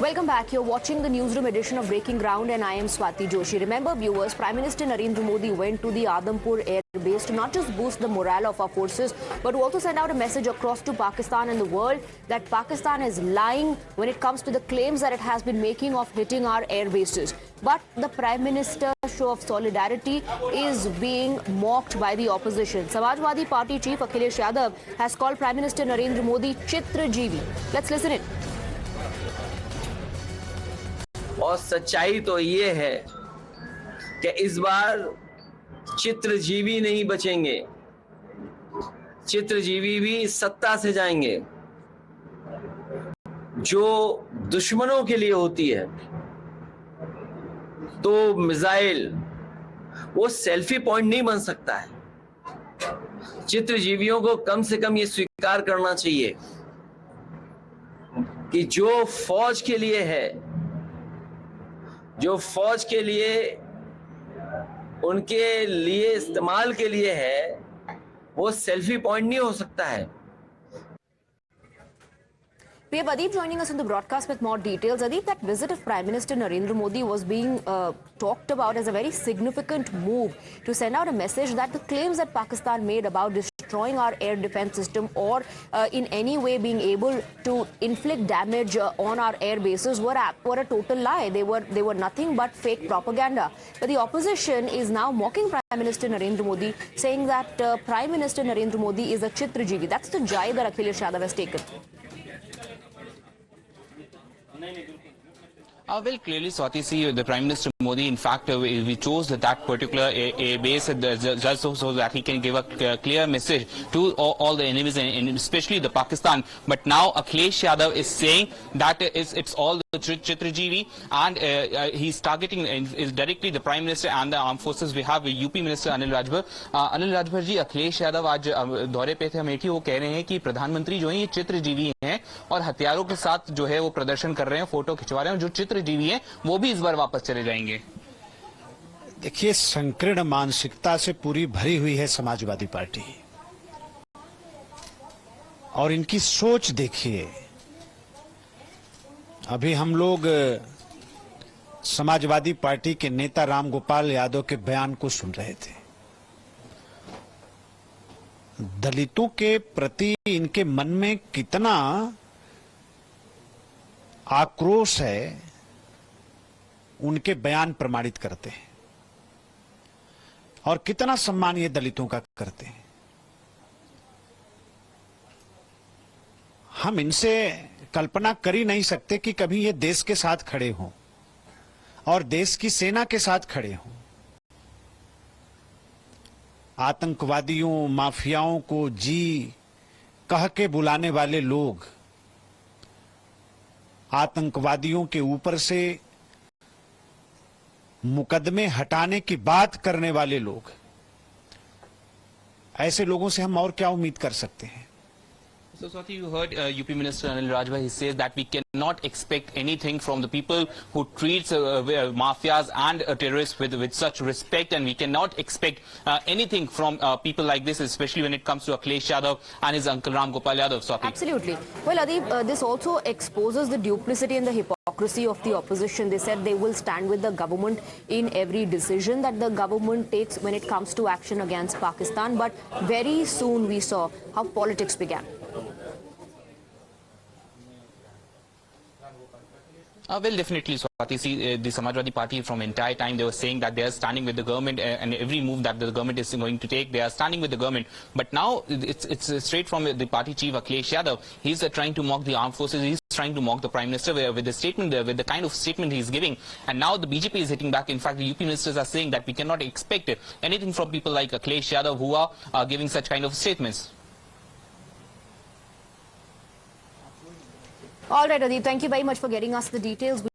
Welcome back. You're watching the newsroom edition of Breaking Ground and I am Swati Joshi. Remember viewers, Prime Minister Narendra Modi went to the Adampur air base to not just boost the morale of our forces but to also send out a message across to Pakistan and the world that Pakistan is lying when it comes to the claims that it has been making of hitting our air bases. But the Prime Minister's show of solidarity is being mocked by the opposition. Samajwadi Party Chief Akhilesh Yadav has called Prime Minister Narendra Modi Chitrajeevi. Let's listen in. और सच्चाई तो ये है कि इस बार चित्रजीवी नहीं बचेंगे, चित्रजीवी भी सत्ता से जाएंगे। जो दुश्मनों के लिए होती है तो मिसाइल वो सेल्फी पॉइंट नहीं बन सकता है। चित्रजीवियों को कम से कम ये स्वीकार करना चाहिए कि जो फौज के लिए है, जो फौज के लिए उनके लिए इस्तेमाल के लिए है, वो सेल्फी पॉइंट नहीं हो सकता है। We have Adib joining us on the broadcast with more details. Adib, that visit of Prime Minister Narendra Modi was being talked about as a very significant move to send out a message that the claims that Pakistan made about destroying our air defense system or in any way being able to inflict damage on our air bases were a total lie. They were nothing but fake propaganda. But the opposition is now mocking Prime Minister Narendra Modi, saying that Prime Minister Narendra Modi is a Chitrajeevi. That's the jibe that Akhilesh Yadav has taken. Well, clearly, Swati, see, the Prime Minister Modi, in fact, we chose that particular base just so that he can give a clear message to all the enemies, and especially the Pakistan. But now Akhilesh Yadav is saying that it's all the Chitrajeevi, and he's targeting is directly the Prime Minister and the armed forces. We have UP Minister Anil Rajbhar. Anil Rajbhar ji, Akhilesh Yadav आज दौरे पे थे अमेठी, वो कह रहे हैं कि प्रधानमंत्री जो है ये चित्रजीवी हैं और हथियारों के साथ जो है वो प्रदर्शन कर रहे हैं, फोटो खिंचवा रहे हैं, जो चित्रजीवी हैं वो भी इस बार वापस चले जाएंगे। देखिए, संकीर्ण मानसिकता से पूरी भरी हुई है समाजवादी पार्टी, और इनकी सोच देखिए। अभी हम लोग समाजवादी पार्टी के नेता राम गोपाल यादव के बयान को सुन रहे थे। दलितों के प्रति इनके मन में कितना आक्रोश है, उनके बयान प्रमाणित करते हैं, और कितना सम्मान ये दलितों का करते हैं। हम इनसे कल्पना कर ही नहीं सकते कि कभी ये देश के साथ खड़े हों और देश की सेना के साथ खड़े हों। आतंकवादियों, माफियाओं को जी कह के बुलाने वाले लोग, आतंकवादियों के ऊपर से मुकदमे हटाने की बात करने वाले लोग, ऐसे लोगों से हम और क्या उम्मीद कर सकते हैं। So, Swati, you heard UP Minister Anil Rajbhar. He says that we cannot expect anything from the people who treats mafias and terrorists with such respect, and we cannot expect anything from people like this, especially when it comes to Akhilesh Yadav and his uncle Ram Gopal Yadav. Swati. Absolutely. Well, Adib, this also exposes the duplicity and the hypocrisy of the opposition. They said they will stand with the government in every decision that the government takes when it comes to action against Pakistan. But very soon we saw how politics began. Well, definitely, Swati. See, the Samajwadi Party from entire time they were saying that they are standing with the government, and every move that the government is going to take, they are standing with the government. But now it's straight from the party chief Akhilesh Yadav. He's trying to mock the armed forces. He's trying to mock the Prime Minister with the statement, with the kind of statement he's giving. And now the BJP is hitting back. In fact, the UP ministers are saying that we cannot expect anything from people like Akhilesh Yadav who are giving such kind of statements. All right, Adib, thank you very much for getting us the details.